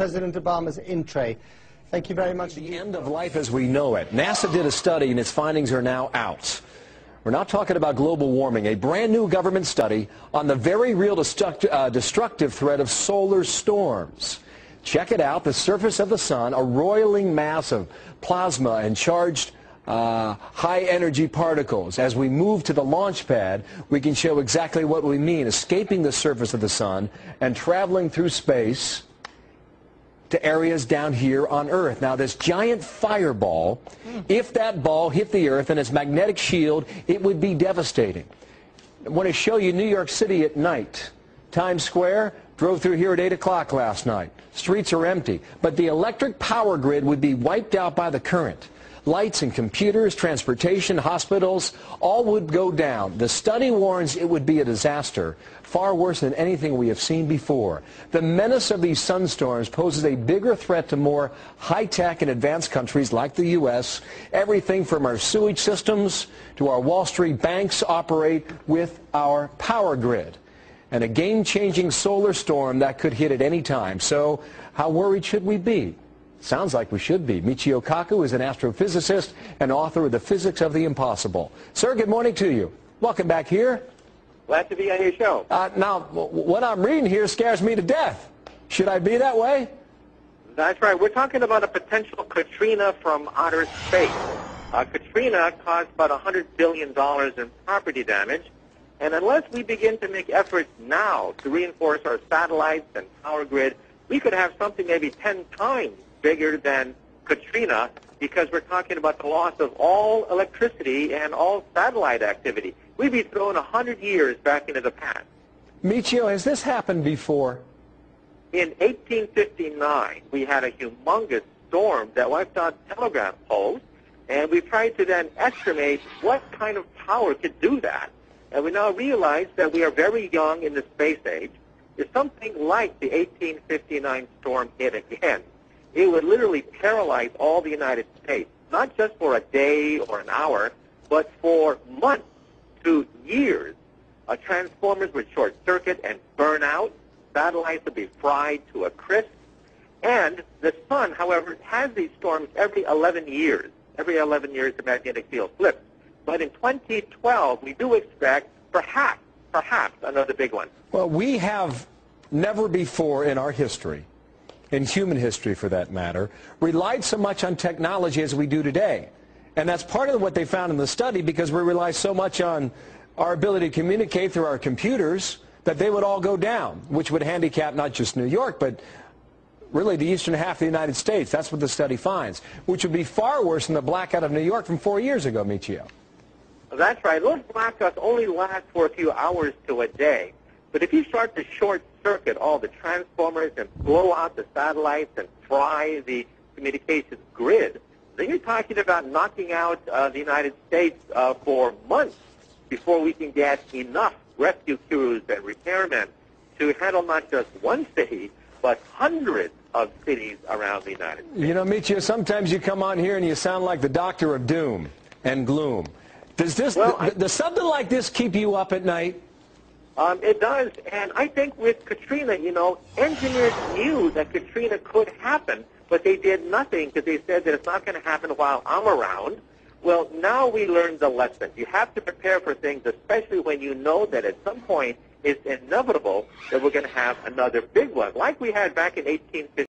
President Obama's in-tray. Thank you very much. The end of life as we know it. NASA did a study and its findings are now out. We're not talking about global warming, a brand new government study on the very real destructive threat of solar storms. Check it out, the surface of the sun, a roiling mass of plasma and charged high-energy particles. As we move to the launch pad, we can show exactly what we mean, escaping the surface of the sun and traveling through space to areas down here on Earth. Now, this giant fireball, if that ball hit the Earth and its magnetic shield, it would be devastating. I want to show you New York City at night. Times Square, drove through here at 8 o'clock last night. Streets are empty, but the electric power grid would be wiped out by the current. Lights and computers, transportation, hospitals, all would go down. The study warns it would be a disaster, far worse than anything we have seen before. The menace of these sunstorms poses a bigger threat to more high-tech and advanced countries like the U.S. Everything from our sewage systems to our Wall Street banks operate with our power grid. And a game-changing solar storm that could hit at any time. So how worried should we be? Sounds like we should be. Michio Kaku is an astrophysicist and author of The Physics of the Impossible. Sir, good morning to you. Welcome back here. Glad to be on your show. Now, what I'm reading here scares me to death. Should I be that way? That's right. We're talking about a potential Katrina from outer space. Katrina caused about $100 billion in property damage. And unless we begin to make efforts now to reinforce our satellites and power grid, we could have something maybe 10 times bigger than Katrina, because we're talking about the loss of all electricity and all satellite activity. We'd be thrown 100 years back into the past. Michio, has this happened before? In 1859, we had a humongous storm that wiped out telegraph poles, and we tried to then estimate what kind of power could do that. And we now realize that we are very young in the space age. If something like the 1859 storm hit again, it would literally paralyze all the United States, not just for a day or an hour, but for months to years. Transformers would short circuit and burn out. Satellites would be fried to a crisp. And the sun, however, has these storms every 11 years. Every 11 years, the magnetic field flips. But in 2012, we do expect perhaps another big one. Well, we have never before in our history, in human history for that matter, relied so much on technology as we do today. And that's part of what they found in the study, because we rely so much on our ability to communicate through our computers that they would all go down, which would handicap not just New York, but really the eastern half of the United States. That's what the study finds, which would be far worse than the blackout of New York from 4 years ago, Michio. That's right. Those blackouts only last for a few hours to a day. But if you start to short-circuit all the transformers and blow out the satellites and fry the communications grid, then you're talking about knocking out the United States for months before we can get enough rescue crews and repairmen to handle not just one city, but hundreds of cities around the United States. You know, Michio, sometimes you come on here and you sound like the doctor of doom and gloom. Does something like this keep you up at night? It does, and I think with Katrina, you know, engineers knew that Katrina could happen, but they did nothing because they said that it's not going to happen while I'm around. Well, now we learned the lesson. You have to prepare for things, especially when you know that at some point it's inevitable that we're going to have another big one, like we had back in 1850.